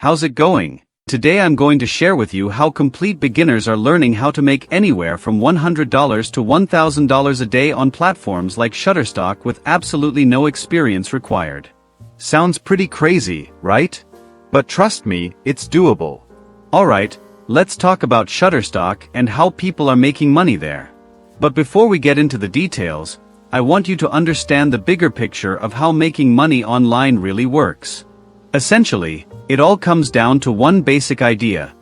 How's it going? Today I'm going to share with you how complete beginners are learning how to make anywhere from $100 to $1,000 a day on platforms like Shutterstock with absolutely no experience required. Sounds pretty crazy, right? But trust me, it's doable. Alright, let's talk about Shutterstock and how people are making money there. But before we get into the details, I want you to understand the bigger picture of how making money online really works. Essentially, it all comes down to one basic idea: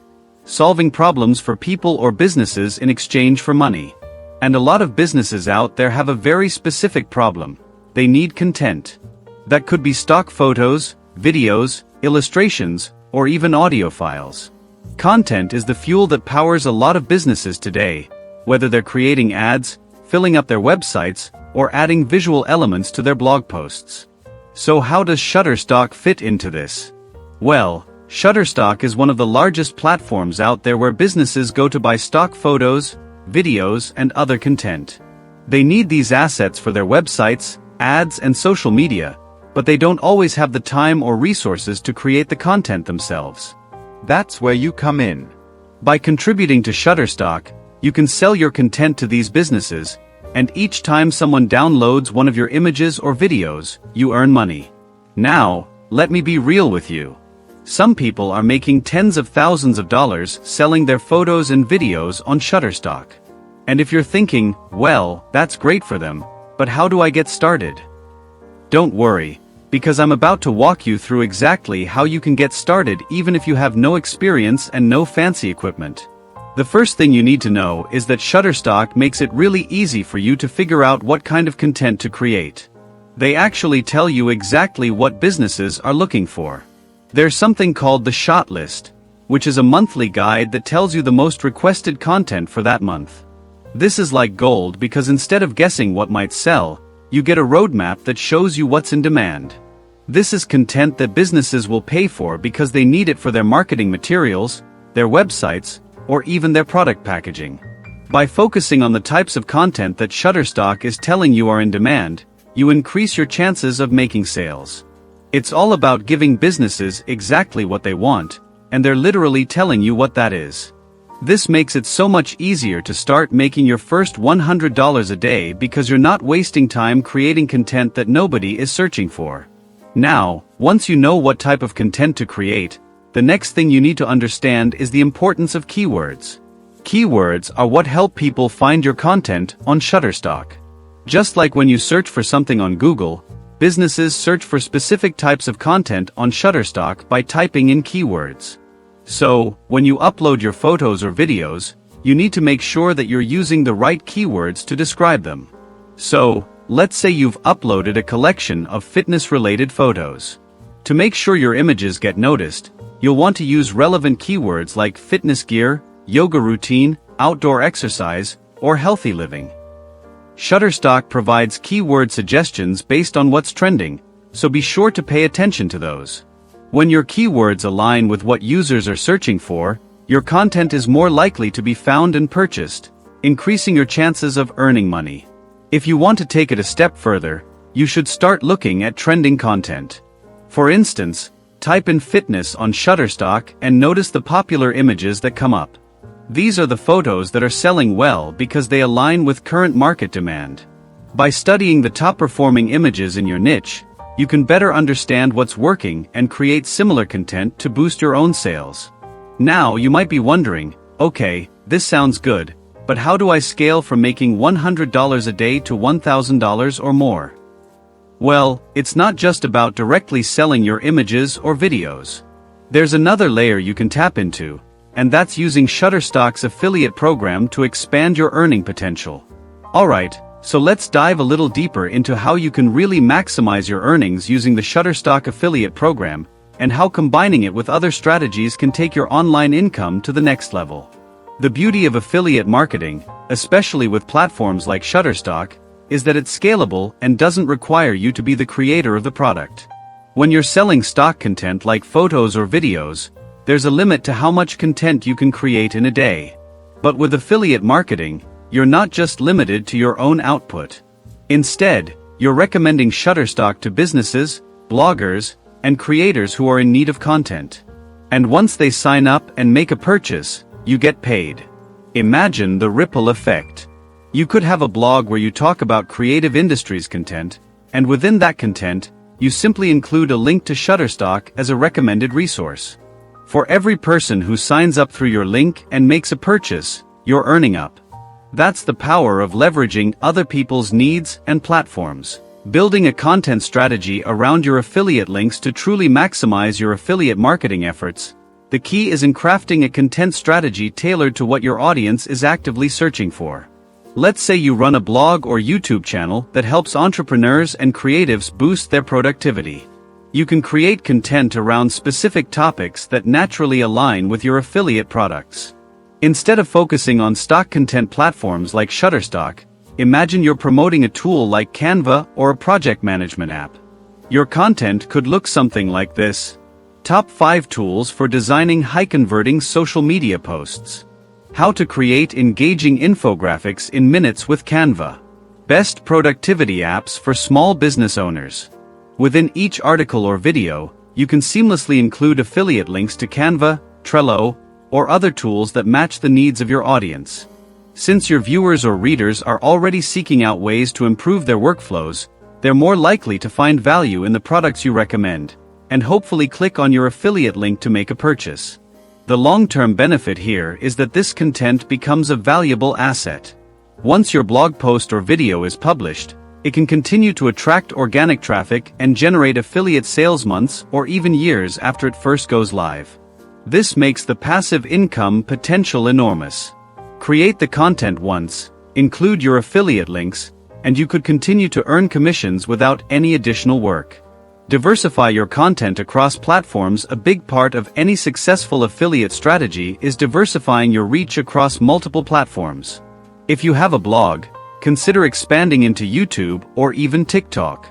solving problems for people or businesses in exchange for money. And a lot of businesses out there have a very specific problem. They need content. That could be stock photos, videos, illustrations, or even audio files. Content is the fuel that powers a lot of businesses today, whether they're creating ads, filling up their websites, or adding visual elements to their blog posts. So how does Shutterstock fit into this? Well, Shutterstock is one of the largest platforms out there where businesses go to buy stock photos, videos, and other content. They need these assets for their websites, ads, and social media, but they don't always have the time or resources to create the content themselves. That's where you come in. By contributing to Shutterstock, you can sell your content to these businesses, and each time someone downloads one of your images or videos, you earn money. Now, let me be real with you. Some people are making tens of thousands of dollars selling their photos and videos on Shutterstock. And if you're thinking, well, that's great for them, but how do I get started? Don't worry, because I'm about to walk you through exactly how you can get started even if you have no experience and no fancy equipment. The first thing you need to know is that Shutterstock makes it really easy for you to figure out what kind of content to create. They actually tell you exactly what businesses are looking for. There's something called the Shot List, which is a monthly guide that tells you the most requested content for that month. This is like gold because instead of guessing what might sell, you get a roadmap that shows you what's in demand. This is content that businesses will pay for because they need it for their marketing materials, their websites, or even their product packaging. By focusing on the types of content that Shutterstock is telling you are in demand, you increase your chances of making sales. It's all about giving businesses exactly what they want, and they're literally telling you what that is. This makes it so much easier to start making your first $100 a day because you're not wasting time creating content that nobody is searching for. Now, once you know what type of content to create, the next thing you need to understand is the importance of keywords. Keywords are what help people find your content on Shutterstock. Just like when you search for something on Google, businesses search for specific types of content on Shutterstock by typing in keywords. So, when you upload your photos or videos, you need to make sure that you're using the right keywords to describe them. So, let's say you've uploaded a collection of fitness-related photos. To make sure your images get noticed, you'll want to use relevant keywords like fitness gear, yoga routine, outdoor exercise, or healthy living. Shutterstock provides keyword suggestions based on what's trending, so be sure to pay attention to those. When your keywords align with what users are searching for, your content is more likely to be found and purchased, increasing your chances of earning money. If you want to take it a step further, you should start looking at trending content. For instance, type in fitness on Shutterstock and notice the popular images that come up. These are the photos that are selling well because they align with current market demand. By studying the top-performing images in your niche, you can better understand what's working and create similar content to boost your own sales. Now you might be wondering, okay, this sounds good, but how do I scale from making $100 a day to $1,000 or more? Well, it's not just about directly selling your images or videos. There's another layer you can tap into, and that's using Shutterstock's affiliate program to expand your earning potential. Alright, so let's dive a little deeper into how you can really maximize your earnings using the Shutterstock affiliate program, and how combining it with other strategies can take your online income to the next level. The beauty of affiliate marketing, especially with platforms like Shutterstock, is that it's scalable and doesn't require you to be the creator of the product. When you're selling stock content like photos or videos, there's a limit to how much content you can create in a day. But with affiliate marketing, you're not just limited to your own output. Instead, you're recommending Shutterstock to businesses, bloggers, and creators who are in need of content. And once they sign up and make a purchase, you get paid. Imagine the ripple effect. You could have a blog where you talk about creative industries content, and within that content, you simply include a link to Shutterstock as a recommended resource. For every person who signs up through your link and makes a purchase, you're earning up. That's the power of leveraging other people's needs and platforms. Building a content strategy around your affiliate links to truly maximize your affiliate marketing efforts. The key is in crafting a content strategy tailored to what your audience is actively searching for. Let's say you run a blog or YouTube channel that helps entrepreneurs and creatives boost their productivity. You can create content around specific topics that naturally align with your affiliate products. Instead of focusing on stock content platforms like Shutterstock, imagine you're promoting a tool like Canva or a project management app. Your content could look something like this. Top 5 tools for designing high-converting social media posts. How to create engaging infographics in minutes with Canva. Best productivity apps for small business owners. Within each article or video, you can seamlessly include affiliate links to Canva, Trello, or other tools that match the needs of your audience. Since your viewers or readers are already seeking out ways to improve their workflows, they're more likely to find value in the products you recommend, and hopefully click on your affiliate link to make a purchase. The long-term benefit here is that this content becomes a valuable asset. Once your blog post or video is published, it can continue to attract organic traffic and generate affiliate sales months or even years after it first goes live. This makes the passive income potential enormous. Create the content once, include your affiliate links, and you could continue to earn commissions without any additional work. Diversify your content across platforms. A big part of any successful affiliate strategy is diversifying your reach across multiple platforms. If you have a blog, consider expanding into YouTube or even TikTok.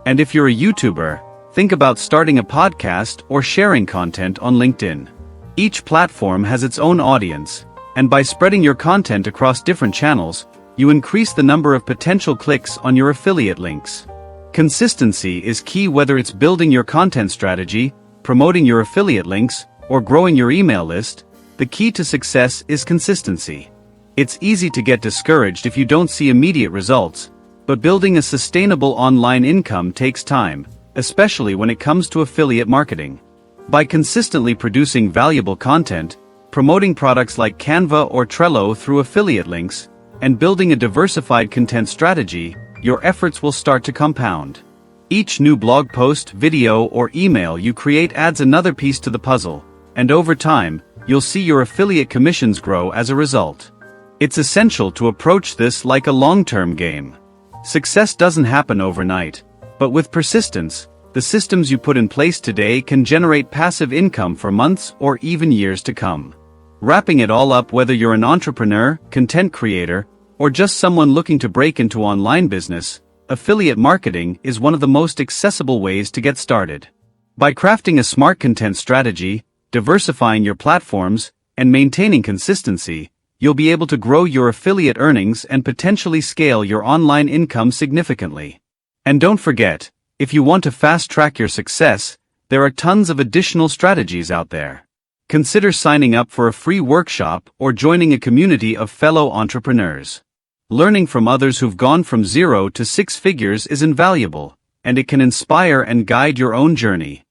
And if you're a YouTuber, think about starting a podcast or sharing content on LinkedIn. Each platform has its own audience, and by spreading your content across different channels, you increase the number of potential clicks on your affiliate links. Consistency is key, whether it's building your content strategy, promoting your affiliate links, or growing your email list. The key to success is consistency. It's easy to get discouraged if you don't see immediate results, but building a sustainable online income takes time, especially when it comes to affiliate marketing. By consistently producing valuable content, promoting products like Canva or Trello through affiliate links, and building a diversified content strategy, your efforts will start to compound. Each new blog post, video, or email you create adds another piece to the puzzle, and over time, you'll see your affiliate commissions grow as a result. It's essential to approach this like a long-term game. Success doesn't happen overnight, but with persistence, the systems you put in place today can generate passive income for months or even years to come. Wrapping it all up, whether you're an entrepreneur, content creator, or just someone looking to break into online business, affiliate marketing is one of the most accessible ways to get started. By crafting a smart content strategy, diversifying your platforms, and maintaining consistency, you'll be able to grow your affiliate earnings and potentially scale your online income significantly. And don't forget, if you want to fast-track your success, there are tons of additional strategies out there. Consider signing up for a free workshop or joining a community of fellow entrepreneurs. Learning from others who've gone from 0 to 6 figures is invaluable, and it can inspire and guide your own journey.